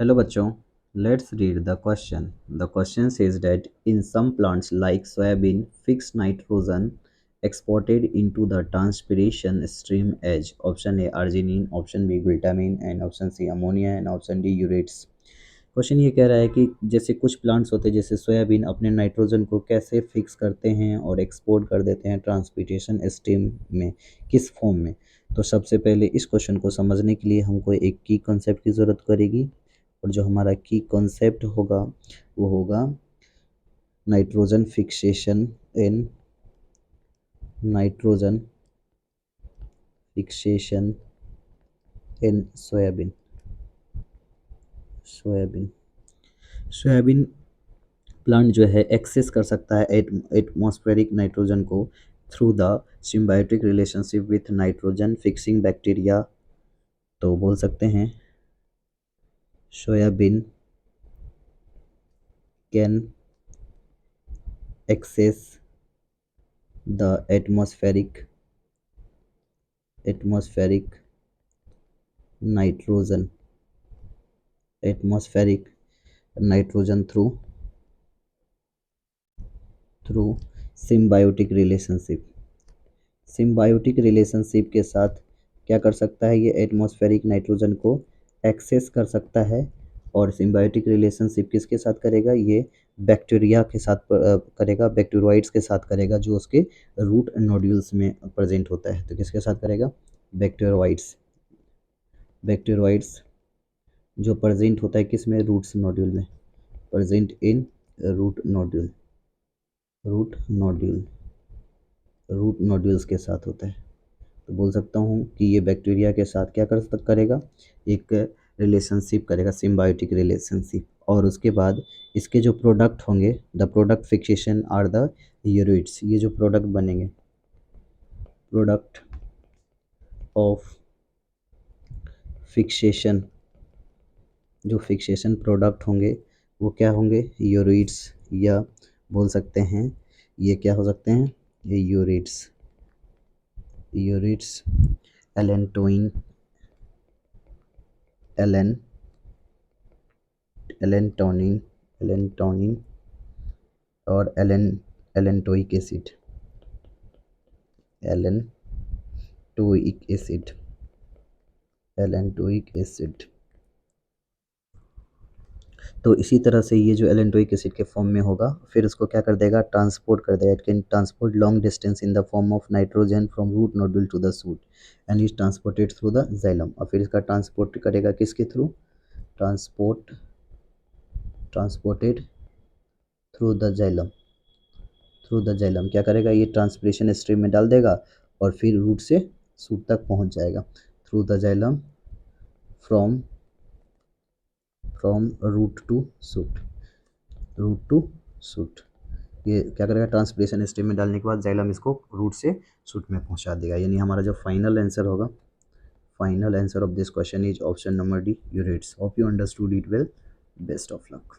Hello बच्चों, let's read the question. The question says that in some plants like soybean, fixed nitrogen exported into the transpiration stream as option A arginine, option B glutamine and option C ammonia and option D urates. Question ये कह रहा है कि जैसे कुछ plants होते हैं जैसे सोयाबीन अपने नाइट्रोजन को कैसे फिक्स करते हैं और एक्सपोर्ट कर देते हैं ट्रांसपिटेशन स्ट्रीम में, किस फॉर्म में। तो सबसे पहले इस क्वेश्चन को समझने के लिए हमको एक की कॉन्सेप्ट की ज़रूरत पड़ेगी और जो हमारा की कॉन्सेप्ट होगा वो होगा nitrogen fixation in nitrogen fixation in soybean. Soybean soybean plant जो है एक्सेस कर सकता है एटमॉस्फेरिक नाइट्रोजन को through the symbiotic relationship with nitrogen fixing bacteria. तो बोल सकते हैं soybean can access the atmospheric nitrogen through symbiotic relationship. Symbiotic relationship के साथ क्या कर सकता है, ये एटमॉस्फेरिक नाइट्रोजन को एक्सेस कर सकता है। और सिम्बायोटिक रिलेशनशिप किसके साथ करेगा, ये बैक्टीरिया के साथ करेगा, बैक्टीरियोइड्स के साथ करेगा जो उसके रूट नोड्यूल्स में प्रेजेंट होता है। तो किसके साथ करेगा, बैक्टीरियोइड्स जो प्रेजेंट होता है किस में, रूट्स नोड्यूल में, प्रेजेंट इन रूट नोड्यूल्स के साथ होता है। तो बोल सकता हूँ कि ये बैक्टीरिया के साथ क्या करेगा, एक रिलेशनशिप करेगा, सिम्बायोटिक रिलेशनशिप। और उसके बाद इसके जो प्रोडक्ट होंगे, the product fixation are the ureides. ये जो प्रोडक्ट बनेंगे, प्रोडक्ट ऑफ फिक्सेशन, जो फिक्सेशन प्रोडक्ट होंगे वो क्या होंगे, यूरिट्स। या बोल सकते हैं ये क्या हो सकते हैं, ये यूरिट्स एलेंटोइन एलेंटोनिन और एलेंटोइक एसिड। तो इसी तरह से ये जो एलेंटोइक एसिड के फॉर्म में होगा, फिर उसको क्या कर देगा, ट्रांसपोर्ट कर देगा। It can transport long distance in the form of nitrogen from root nodule to the shoot and is transported through the xylem. और फिर इसका ट्रांसपोर्ट करेगा किसके थ्रू, ट्रांसपोर्टेड थ्रू द जाइलम क्या करेगा, ये ट्रांसपिरेशन स्ट्रीम में डाल देगा और फिर रूट से सूट तक पहुंच जाएगा। Through the xylem from root to shoot. ये क्या करेगा, ट्रांसपिरेशन स्ट्रीम में डालने के बाद जाइलम इसको रूट से सूट में पहुंचा देगा। यानी हमारा जो फाइनल आंसर होगा, final answer of this question is option number D, urates. Hope you understood it well. Best of luck.